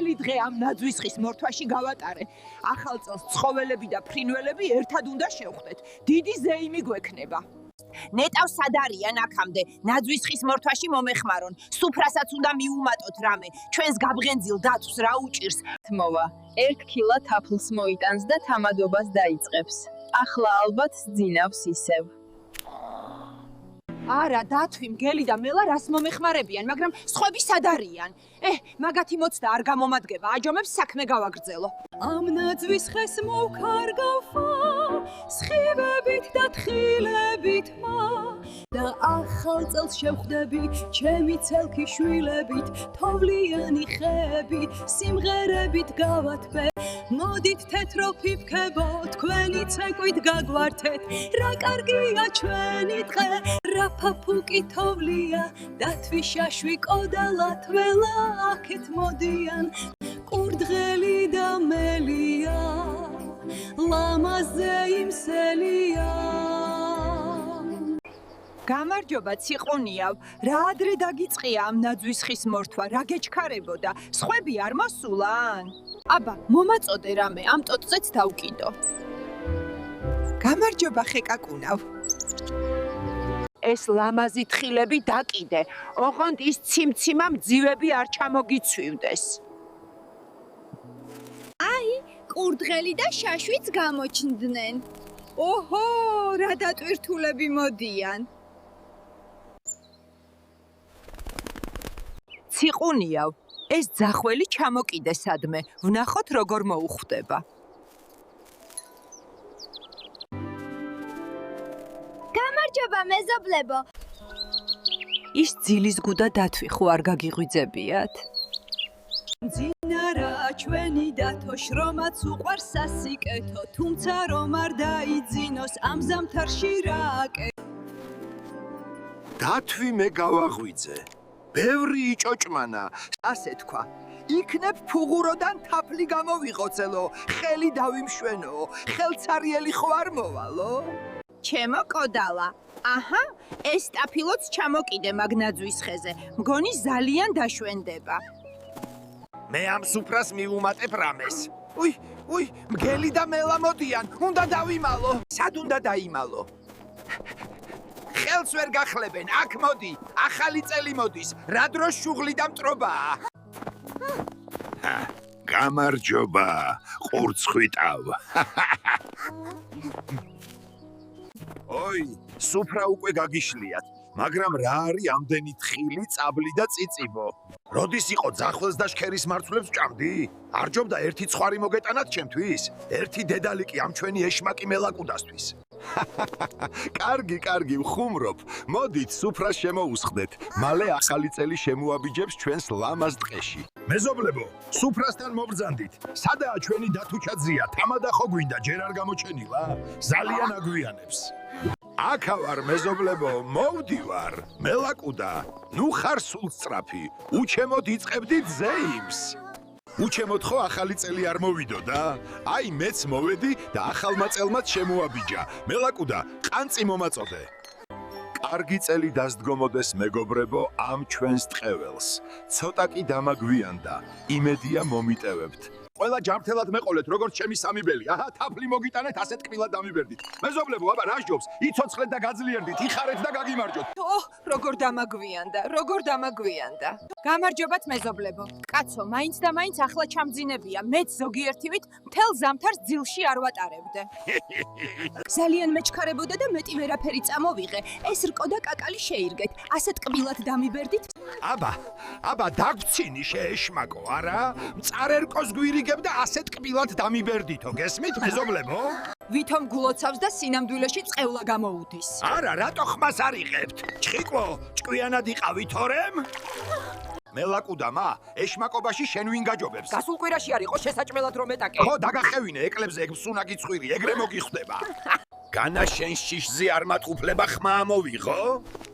მთელი დღე ამ ნაძვის ხის მორთვაში გავატარე. ახალ წელს ცხოველები და ფრინველები ერთად უნდა შევხვდეთ. დიდი ზეიმი გვექნება. ნეტავს სად არიან აქამდე? ნაძვის ხის მორთვაში მომეხმარონ. სუფრასაც უნდა მიუმატოთ რამე. ჩვენს გაბღენძილ დათვს რა უჭირს? მოვა. 1 კილა თაფლს მოიტანს და თამადობას დაიწყებს. ახლა ალბათ ძინავს ისევ. არა, დათვი, მგელი და მელა რას მომეხმარებიან, მაგრამ სხვები სად არიან? მაგათი მოცდა არ გამომადგება, აჯომებს საქმე გავაგრძელო. ამ ნაძვის ხეს მოვქარგავ სხივებით და თხილებით და ახალ წელს შევხვდები ჩემი ცელქი შვილებით თოვლიანი ხეები სიმღერებით გავათბე მოდით თეთრო ფიფქებო თქვენი ცეკვით გაგვართეთ რა კარგია ჩვენი დღე რა ფაფუკი თოვლია დათვი შაშვი კოდალა თველა აქეთ მოდიან კურდღელი და მელია ლამაზე იმსელია გამარჯობა ციყუნიავ, რა ადრე დაგიწყია ამ ნაძვის ხის მორთვა, რა გეჩქარებოდა, სხვები არ მოსულან? აბა, მომაწოდე რამე, ამ ტოტზეც დავკიდო. გამარჯობა ხეკაკუნავ. ეს ლამაზი თხილები დაკიდე, ოღონდ ის ციმციმა მძივები არ ჩამოგიცვივდეს. აი, კურდღელი და შაშვიც გამოჩნდნენ. ოჰო, რა დატვირთულები მოდიან. ციყუნიავ, ეს ძახველი ჩამოკიდე სადმე, ვნახოთ როგორ მოუხვდება. გამარჯობა მეზობლებო. ის ძილის გუდა დათვი ხო არ გაგიღვიძებიათ? ძინარა ჩვენი დათო შრომაც უყვარს სასიკეთო თუმცა რომ არ დაიძინოს ამ ზამთარში რააკე დათვი მე გავაღვიძე ბევრი იჭოჭმანა ასე თქვა იქნებ ფუღუროდან თაფლი გამოვიღოცელო ხელი დავიმშვენო ხელცარიელი ხო არ მოვალო ჩემო კოდალა აჰა ეს ტაფილოც ჩამოკიდე მაგნაძვის ხეზე მგონი ძალიან დაშვენდება მე ამ სუფრას მიუმატებ რამეს. უი, მგელი და მელა მოდიან, უნდა დავიმალო. სად უნდა დაიმალო? ხელს ვერ გახლებენ, აქ მოდი, ახალი წელი მოდის, რა დროს შუღლი და მტრობაა. გამარჯობა, ყურცხვიტავ. ოი, სუფრა უკვე გაგიშლიათ. მაგრამ რა არის ამდენი თხილი, წაბლი და წიწიბო? როდის იყო ძახველს და შქერის მარცვლებს ჭამდი? არ ჯობდა ერთი ცხარი მოგეტანათ ჩემთვის? ერთი დედალი კი ამ ჩვენი ეშმაკი მელაკუდასთვის. კარგი, ვხუმრობ. მოდით, სუფრას შემოუსხდეთ. მალე ახალი წელი შემოაბიჯებს ჩვენს ლამაზ ტყეში. მეზობლებო, სუფრასთან მობრძანდით. სადაა ჩვენი დათუჩაძია? თამადა ხო გვინდა, ჯერ არ გამოჩენილა? ძალიან აგვიანებს. აქა ვარ მეზობლებო, მოვდივარ, მელაკუდა, ნუ ხარ სულ სწრაფი, უჩემოდ იწყებდით ზეიმს. უჩემოდ ხო ახალი წელი არ მოვიდო და? აი მეც მოვედი და ახალმა წელმაც შემოაბიჯა. მელაკუდა, ყანწი მომაწოდე. კარგი წელი დასდგომოდეს მეგობრებო ამ ჩვენს ტყეველს. ცოტა კი დამაგვიანდა, იმედია მომიტევებთ. ყველა ჯამრთელად მეყოლეთ, როგორც ჩემი სამიბელი. აჰა, თაფლი მოგიტანეთ, ასეთ კბილად დამიბერდით. მეზობლებო, აბა რა სჯობს? იცოცხლეთ და გაძლიერდით, იხარეთ და გაგიმარჯოთ. როგორ დამაგვიანდა. გამარჯობათ მეზობლებო. კაცო, მაინც და მაინც ახლა ჩამძინებია. მეც ზოგიერთივით მთელ ზამთარს ძილში არ ვატარებდე. ძალიან მეჩქარებოდა და მეტი ვერაფერი წამოვიღე. ეს რკო და კაკალი შეირგეთ. ასეთ კბილად დამიბერდით. აბა, დაგვცინი შეეშმაკო, არა? მწარე რკოს გვირიგებ და ასეთ კბილად დამიბერდითო, გესმით მეზობლებო? ვითომ გულოცავს და სინამდვილეში წყევლა გამოუდის. არა, რატო ხმას არ იღებთ? ჭყიყვო, ჭკვიანად იყავი თორემ? მელაკუდა მა, ეშმაკობაში შენ ვინ გაჯობებს? გასულ კვირაში არ იყო შესაჭმელად რომ ეტაკე. ხო, დაგახევინე, ეკლებზე ეგ მსუნაგი ცხვირი, ეგრე მოგიხდება. განა შენ შიშზე არ მატყუფლება ხმა ამოვიღო?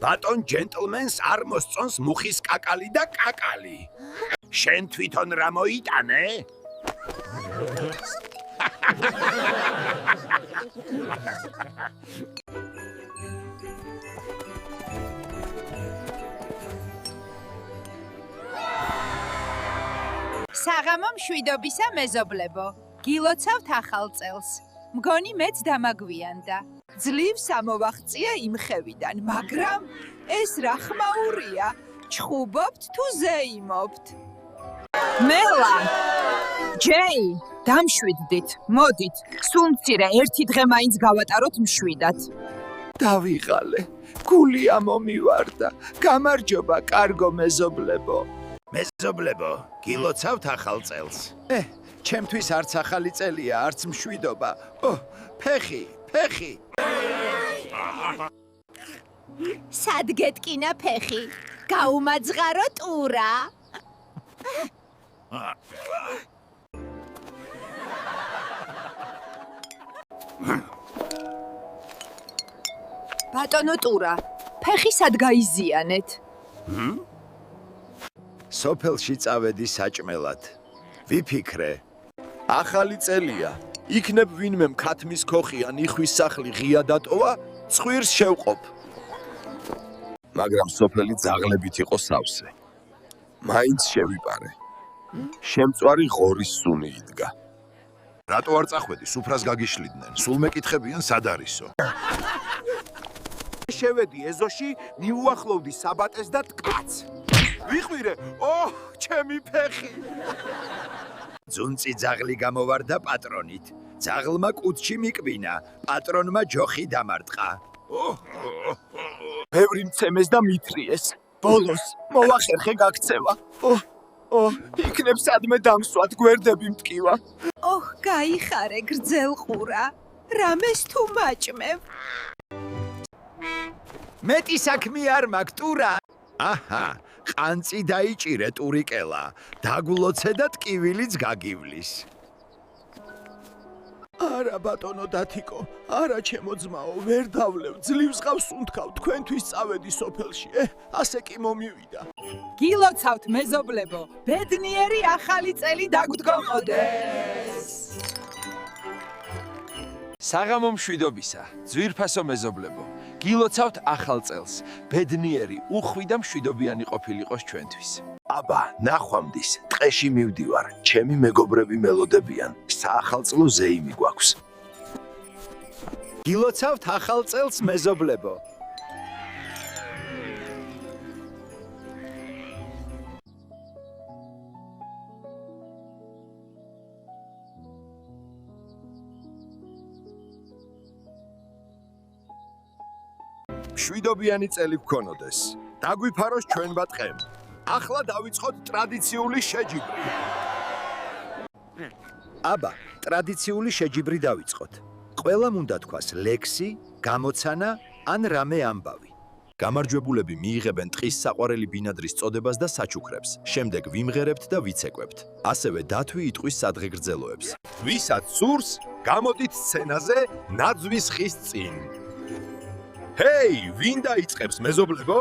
ბატონ ჯენტლმენს არ მოსწონს მუხის კაკალი და კაკალი. შენ თვითონ რა მოიტანე? საღამო მშვიდობისა მეზობლებო. გილოცავთ ახალ წელს. მგონი მეც დამაგვიანდა. ძლივს ამოვაღწია იმხევიდან, მაგრამ ეს რა ხმაურია? ჩხუბობთ თუ ზეიმობთ? მელა ჯეი დამშვიდდით მოდით სულ მცირე ერთი დღე მაინც გავატაროთ მშვიდად დავიღალე გული ამომივარდა გამარჯობა კარგო მეზობლებო მეზობლებო გილოცავთ ახალ წელს ჩემთვის არც ახალი წელია არც მშვიდობა ფეხი სად გეტკინა ფეხი? გაუმაძღარო ტურა? ბატონო ტურა, ფეხი სად გაიზიანეთ? სოფელში წავედი საჭმელად ვიფიქრე ახალი წელია იქნებ ვინმე მქათმის ქოხი ან იხვის სახლი ღია დატოვა ცხვირს შევყოფ მაგრამ სოფელი ძაღლებით იყო სავსე მაინც შევიპარე შემწვარი ღორის სუნი იდგა რატო არ წახვედი სუფრას გაგიშლიდნენ სულ მეკითხებიან სად არისო შევედი ეზოში მიუახლოვდი საბატეს და ტკაც ვიყვირე ჩემი ფეხი ძუნწი ძაღლი გამოვარდა პატრონით ძაღლმა კუდში მიკბინა პატრონმა ჯოხი დამარტყა ბევრი მცემეს და მითრიეს ბოლოს მოვახერხე გაქცევა იქნებ სადმე დამსვათ გვერდები მტკივა გაიხარე გრძელყურა რამეს თუ მაჭმევ მეტი საქმე არ მაქვს ტურა აჰა ყანწი დაიჭირე ტურიკელა დაგულოცე და ტკივილიც გაგივლის არა ბატონო დათიკო არა ჩემო ძმაო ვერ დავლევ ძლივს ყავს უნთქავ თქვენთვის წავედი სოფელში ასე კი მომივიდა გილოცავთ მეზობლებო ბედნიერი ახალი წელი დაგდგომოდეს საღამო მშვიდობისა ძვირფასო მეზობლებო გილოცავთ ახალ წელს ბედნიერი უხვი და მშვიდობიანი ყოფილიყოს ჩვენთვის აბა ნახვამდის ტყეში მივდივარ ჩემი მეგობრები მელოდებიან საახალწლო ზეიმი გვაქვს გილოცავთ ახალ წელს მეზობლებო მშვიდობიანი წელი გქონოდეს დაგვიფაროს ჩვენბა ტყემ ახლა დავიწყოთ ტრადიციული შეჯიბრი. აბა, ტრადიციული შეჯიბრი დავიწყოთ. ყველამ უნდა თქვას ლექსი, გამოცანა ან რამე ამბავი. გამარჯვებულები მიიღებენ ტყის საყვარელი ბინადრის წოდებას და საჩუქრებს. შემდეგ ვიმღერებთ და ვიცეკვებთ. ასევე დათვი იტყვის სადღეგრძელოებს. ვისაც სურს, გამოდით სცენაზე ნაძვის ხის წინ. ჰეი, ვინ დაიწყებს მეზობლებო?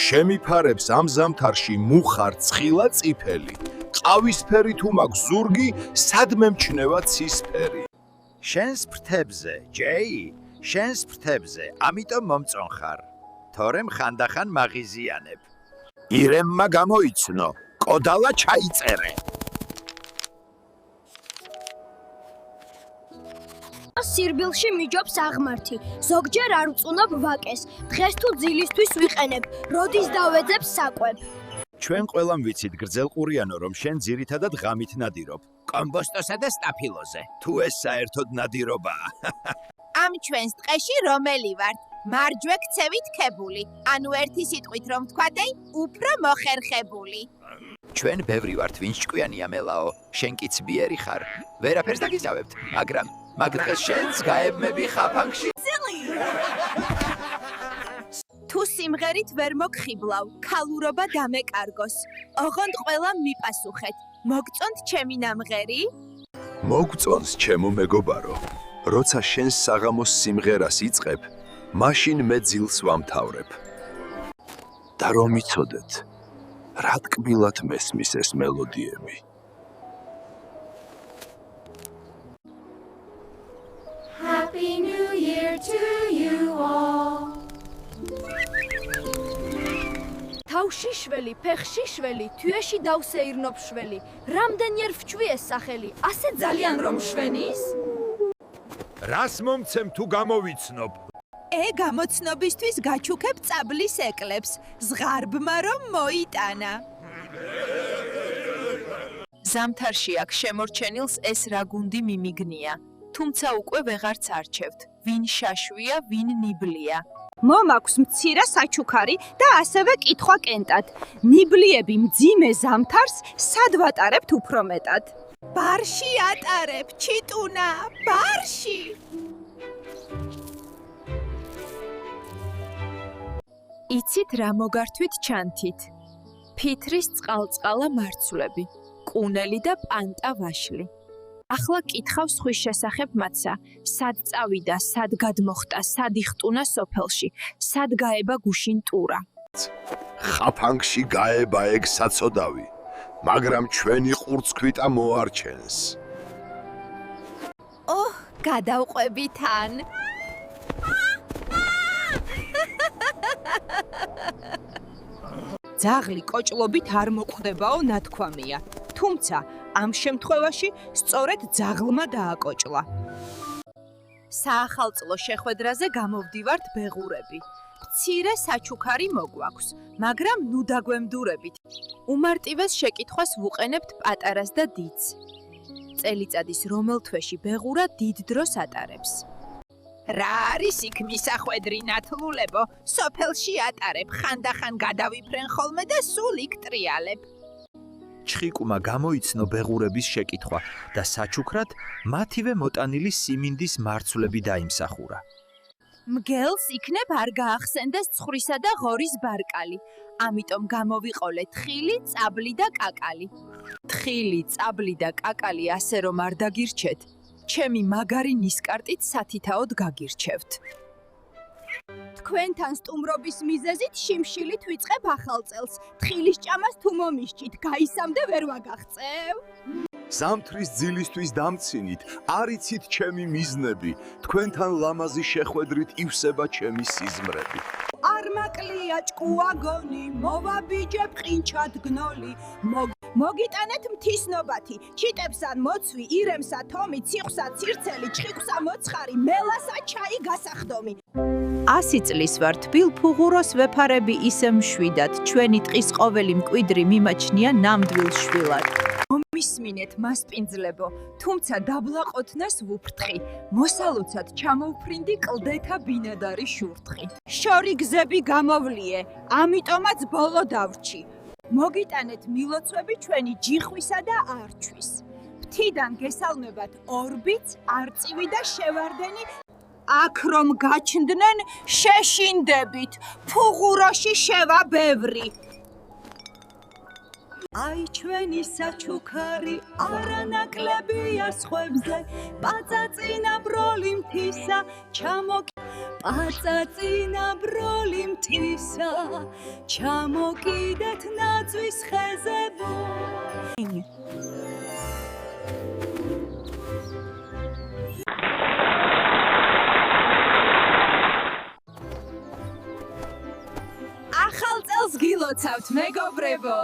შემიფარებს ამ ზამთარში მუხარ ცხილა წიფელი. ყავისფერი თუ მაქვს ზურგი, სადმე მჩნევა ცისფერი. შენს ფრთებზე, ჯეი, შენს ფრთებზე, ამიტომ მომწონხარ. თორემ ხანდახან მაღიზიანებ. ირემმა გამოიცნო, კოდალა ჩაიწერე. სირბილში მიჯობს აღმართი. ზოგჯერ არ ვწუნებ ვაკეს. დღეს თუ ძილისთვის ვიყენებ, როდის დავეძებ საკვებ. ჩვენ ყველამ ვიცით გრძელყურიანო, რომ შენ ძირითადად ღამით ნადირობ. კომბოსტოსა და სტაფილოზე. თუ ეს საერთოდ ნადირობაა. ამ ჩვენს ტყეში რომელი ვართ? მარჯვე ქცევით ქებული. ანუ ერთი სიტყვით რომ ვთქვათეი, უფრო მოხერხებული. ჩვენ ბევრი ვართ, ვინც ჭკვიანია მელაო. შენ კი ცბიერი ხარ. ვერაფერს დაგიზავებთ, მაგრამ მაგდღეს შენს გაებმები ხაფანგში. თუ სიმღერით ვერ მოგხიბლავ, ქალურობა დამეკარგოს. ოღონდ ყველამ მიპასუხეთ. მოგწონთ ჩემი ნამღერი? მოგწონს ჩემო მეგობარო. როცა შენს საღამოს სიმღერას იწყებ, მაშინ მე ძილს ვამთავრებ. და რომ იცოდეთ, რა ტკბილად მესმის ეს მელოდიები. Happy New Year to you all. თავში შველი, ფეხში შველი, თუეში დავსეირნობ შველი. რამდენიერ ვჩვი ეს სახელი, ასე ძალიან რომ შვენის? რას მომცემ თუ გამოვიცნობ? გამოცნობისთვის გაჩუქებ წაბლის ეკლებს. ზღარბმა რომ მოიტანა. ზამთარში აქ შემორჩენილს ეს რა გუნდი მიმიგნია. თუმცა უკვე ვეღარც არჩევთ. ვინ შაშვია, ვინ ნიბლია. მომაქვს მცირე საჩუქარი და ასევე კითხვა კენტად. ნიბლიები მძიმე ზამთარს სად ვატარებთ უფრო მეტად? ბარში ატარებ, ჩიტუნა, ბარში. იცით რა მოგართვით ჩანთით? ფითრის წყალწყალა მარცვლები, კუნელი და პანტა ვაშლი. ახლა კითხავს ხვის შესახებ მათსა, სად წავიდა, სად გადმოხტა, სად იხტუნა სოფელში, სად გაება გუშინ ტურა. ხაფანგში გაება ეგ საცოდავი, მაგრამ ჩვენი ყურცქვიტა მოარჩენს. გადავყვები თან. ძაღლი კოჭლობით არ მოკვდებაო ნათქვამია. თუმცა ამ შემთხვევაში სწორედ ძაღლმა დააკოჭლა. საახალწლო შეხვედრაზე გამოვდივართ ბეღურები. მცირე საჩუქარი მოგვაქვს, მაგრამ ნუ დაგვემდურებით. უმარტივეს შეკითხვას ვუყენებთ პატარას და დიდს. წელიწადის რომელ თვეში ბეღურა დიდ დროს ატარებს? რა არის იქ მისახვედრი ნათლულებო? სოფელში ატარებ, ხანდახან გადავიფრენ ხოლმე და სულ იქ ტრიალებ. ჩხიკუმა გამოიცნო ბეღურების შეკითხვა და საჩუქრად მათივე მოტანილი სიმინდის მარცვლები დაიმსახურა. მგელს იქნებ არ გაახსენდეს ცხრისა და ღორის ბარკალი. ამიტომ გამოვიყოლე თხილი, წაბლი და კაკალი. თხილი, წაბლი და კაკალი ასე რომ არ დაგირჩეთ, ჩემი მაგარი ნისკარტით სათითაოდ გაგირჩევთ. თქვენთან სტუმრობის მიზეზით შიმშილით ვიწყებ ახალ წელს. თხილის ჭამას თუ მომისჭით, გაისამდე ვერ ვაგაღწევ. ზამთრის ძილისთვის დამცინით, არ იცით ჩემი მიზნები, თქვენთან ლამაზი შეხვედრით ივსება ჩემი სიზმრები. არ მაკლია ჭკუაგონი, მოვაბიჯებ ყინჩად გნოლი. მოგიტანეთ მთისნობათი, ჩიტებსა მოცვი, ირემსა თომი, ციხვსა ცირცელი, ჩხიქვსა მოცხარი, მელასა ჩაი გასახდომი. 100 წლის ვარ თბილ ფუღუროს ვეფარები ისე მშვიდად, ჩვენი ტყის ყოველი მკვიდრი მიმაჩნია ნამდვილ შვილად. მომისმინეთ მასპინძლებო, თუმცა დაბლაყოთნას ვუფრთხი, მოსალოცად ჩამოვფრინდი კლდეთა ბინადარი შურთხი. შორი გზები გამოვლიე, ამიტომაც ბოლო დავრჩი. მოგიტანეთ მილოცვები ჩვენი ჯიხვისა და არჩვის. ფრთიდან გესალმებათ ორბიც, არწივი და შევარდენი. აქ რომ გაჩნდნენ შეშინდებით, ფუღუროში შევა ბევრი. აი ჩვენი საჩუქარი არანაკლებია სხვებზე. პაწაწინა ბროლი მთისა, პაწაწინა ბროლი მთისა, ჩამოკიდეთ ნაძვის ხეზე. ახალ წელს გილოცავთ, მეგობრებო!